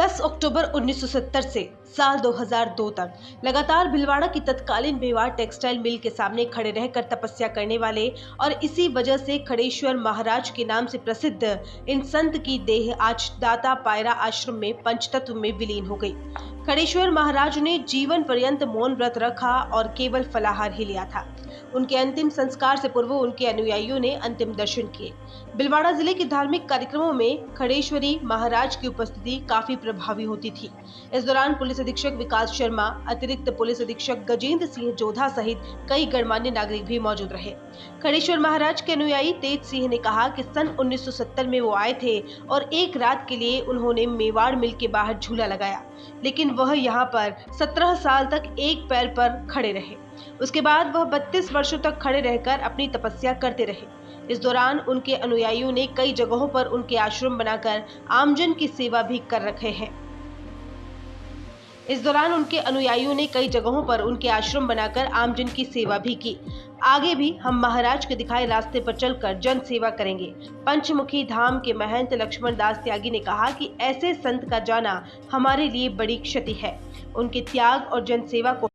10 अक्टूबर 1970 से साल 2002 तक लगातार भीलवाड़ा की तत्कालीन मेवाड़ टेक्सटाइल मिल के सामने खड़े रहकर तपस्या करने वाले और इसी वजह से खड़ेश्वर महाराज के नाम से प्रसिद्ध इन संत की देह आज दाता पायरा आश्रम में पंचतत्व में विलीन हो गई। खड़ेश्वर महाराज ने जीवन पर्यंत मौन व्रत रखा और केवल फलाहार ही लिया था। उनके अंतिम संस्कार से पूर्व उनके अनुयायियों ने अंतिम दर्शन किए। भीलवाड़ा जिले के धार्मिक कार्यक्रमों में खड़ेश्वरी महाराज की उपस्थिति काफी प्रभावी होती थी। इस दौरान पुलिस अधीक्षक विकास शर्मा, अतिरिक्त पुलिस अधीक्षक गजेंद्र सिंह जोधा सहित कई गणमान्य नागरिक भी मौजूद रहे। खड़ेश्वर महाराज के अनुयायी तेज सिंह ने कहा कि सन 1970 में वो आए थे और एक रात के लिए उन्होंने मेवाड़ मिल के बाहर झूला लगाया, लेकिन वह यहाँ पर 17 साल तक एक पैर पर खड़े रहे। उसके बाद वह 32 वर्षों तक खड़े रहकर अपनी तपस्या करते रहे। इस दौरान उनके अनुयायियों ने कई जगहों पर उनके आश्रम बनाकर आमजन की सेवा भी कर रखे हैं। आगे भी हम महाराज के दिखाए रास्ते पर चलकर जन सेवा करेंगे। पंचमुखी धाम के महंत लक्ष्मण दास त्यागी ने कहा कि ऐसे संत का जाना हमारे लिए बड़ी क्षति है। उनके त्याग और जन सेवा को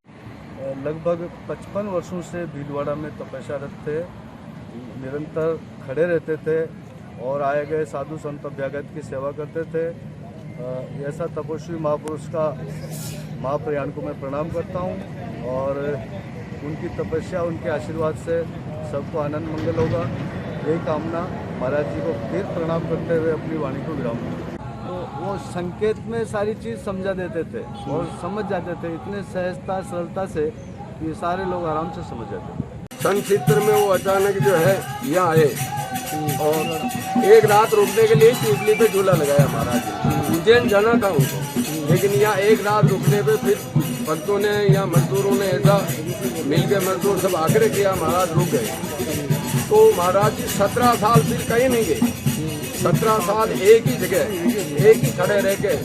लगभग 55 वर्षों से भीलवाड़ा में तपस्यारत थे, निरंतर खड़े रहते थे और आए गए साधु संत अभ्यागत की सेवा करते थे। ऐसा तपस्वी महापुरुष का महाप्रयाण को मैं प्रणाम करता हूं और उनकी तपस्या, उनके आशीर्वाद से सबको आनंद मंगल होगा, यही कामना महाराज जी को फिर प्रणाम करते हुए अपनी वाणी को विराम दूं। तो वो संकेत में सारी चीज़ समझा देते थे और समझ जाते थे इतने सहजता सरलता से कि सारे लोग आराम से समझ जाते थे। सन 70 में वो अचानक जो है यहाँ आए और एक रात रुकने के लिए पीपली पे झूला लगाया महाराज जी। उज्जैन जाना था उनको, लेकिन यहाँ एक रात रुकने पे फिर भक्तों ने या मजदूरों ने ऐसा मिलकर मजदूर सब आग्रह किया, महाराज रुक गए। तो महाराज जी 17 साल फिर कहीं नहीं गए, 17 साल एक ही जगह एक ही खड़े रह के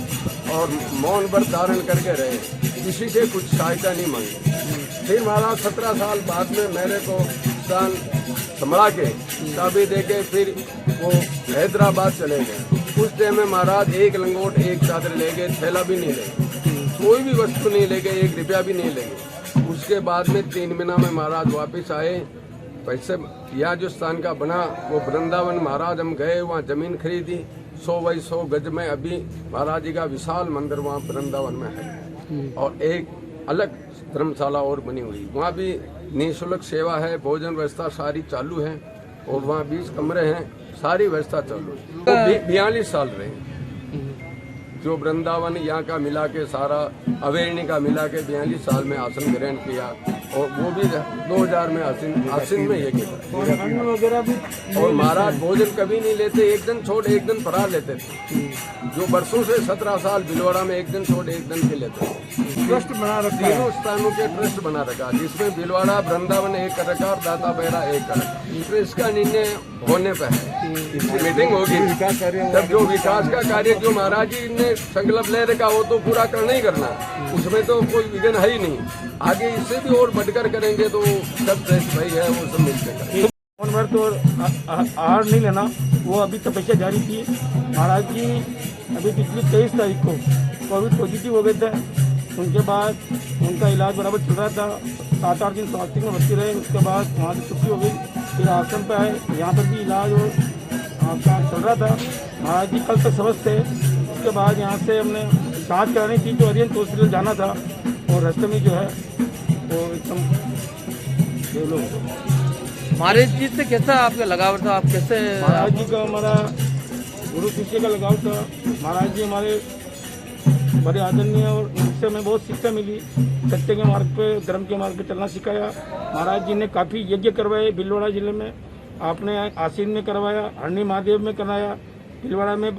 और मौन व्रत धारण करके रहे, किसी से कुछ सहायता नहीं मांगी। फिर महाराज 17 साल बाद में मेरे को स्थान संभला के चाबी दे के फिर वो हैदराबाद चले गए। उस टाइम में महाराज एक लंगोट एक चादर ले गए, थैला भी नहीं ले गए, कोई भी वस्तु नहीं ले गए, 1 रुपया भी नहीं ले गए। उसके बाद में 3 महीना में महाराज वापस आए। पैसे यह जो स्थान का बना वो वृंदावन महाराज हम गए, वहाँ जमीन खरीदी 100 बाई 100 गज में। अभी महाराज जी का विशाल मंदिर वहाँ वृंदावन में है और एक अलग धर्मशाला और बनी हुई, वहाँ भी निःशुल्क सेवा है, भोजन व्यवस्था सारी चालू है और वहाँ 20 कमरे हैं, सारी व्यवस्था चालू है। तो 42 साल रहे जो वृंदावन यहाँ का मिला के सारा अवेरणी का मिला के 42 साल में आसन ग्रहण किया और वो भी 2000 में आसीन में ये किया। और महाराज भोजन कभी नहीं लेते, एक दिन छोड़ एक दिन फरार लेते थे, जो वर्षों से 17 साल भीलवाड़ा में एक दिन छोड़ एक दिन के लेते थे। ट्रस्ट बना रखा, तीनों स्थानों के ट्रस्ट बना रखा, जिसमें भीलवाड़ा वृंदावन एक कर रखा और दाता बहरा एक कर रखा। तो इसका निर्णय होने पर है, मीटिंग होगी तब जो विकास का कार्य जो महाराज जी ने संकल्प ले रखा वो तो पूरा करना ही करना, उसमें तो कोई विघ्न है ही नहीं। आगे इससे भी और बढ़कर करेंगे तो सब श्रेष्ठ भाई है, वो सब मिलकर करेंगे। तो आहार नहीं लेना, वो अभी तपस्या जारी थी। महाराज जी अभी पिछली 23 तारीख को कोविड पॉजिटिव हो गए थे। उनके बाद उनका इलाज बराबर चल रहा था, 7-8 दिन स्वास्थ्य में भर्ती रहे। उसके बाद वहाँ से छुट्टी हो गई, फिर आश्रम पे आए, यहाँ पर भी इलाज और काम चल रहा था। महाराज जी कल तक स्वस्थ थे। उसके बाद यहाँ से हमने जाँच करानी थी, जो अरियंत हॉस्पिटल जाना था और रास्ते में जो है वो एकदम महाराज जी से कैसा आपका लगाव था? आप कैसे? महाराज जी का हमारा गुरु शिष्य का लगाव था। महाराज जी हमारे बड़े आदरणीय और उनसे हमें बहुत शिक्षा मिली। सत्य के मार्ग पे, धर्म के मार्ग पे चलना सिखाया। महाराज जी ने काफ़ी यज्ञ करवाए भीलवाड़ा जिले में। आपने आसीन में करवाया, हरणी महादेव में कराया, भीलवाड़ा में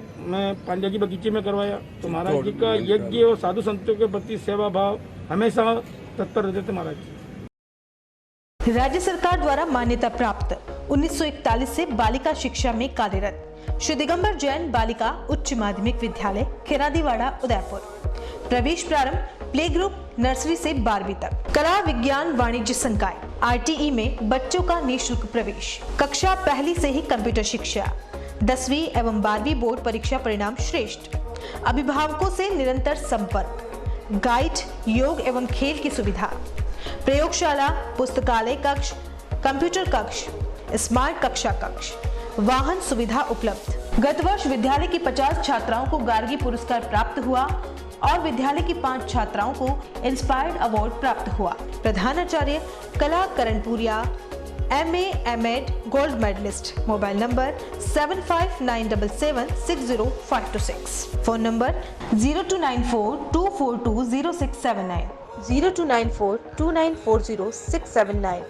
पांड्या की बगीचे में करवाया। तो महाराज जी का यज्ञ और साधु संतों के प्रति सेवा भाव हमेशा तत्पर रहते थे महाराज जी। राज्य सरकार द्वारा मान्यता प्राप्त 1941 से बालिका शिक्षा में कार्यरत श्री दिगंबर जैन बालिका उच्च माध्यमिक विद्यालय खेरादीवाड़ा उदयपुर। प्रवेश प्रारंभ प्ले ग्रुप नर्सरी से 12वीं तक। कला विज्ञान वाणिज्य संकाय RTE में बच्चों का निःशुल्क प्रवेश। कक्षा 1 से ही कंप्यूटर शिक्षा। 10वीं एवं 12वीं बोर्ड परीक्षा परिणाम श्रेष्ठ। अभिभावकों से निरंतर संपर्क, गाइड, योग एवं खेल की सुविधा, प्रयोगशाला, पुस्तकालय कक्ष, कंप्यूटर कक्ष, स्मार्ट कक्षा कक्ष, वाहन सुविधा उपलब्ध। गत वर्ष विद्यालय की 50 छात्राओं को गार्गी पुरस्कार प्राप्त हुआ और विद्यालय की 5 छात्राओं को इंस्पायर्ड अवार्ड प्राप्त हुआ। प्रधानाचार्य Kala Karanpuria, MA, M.Ed, gold medalist. Mobile number 7597760526। Phone number 0294242069, 02942940 679।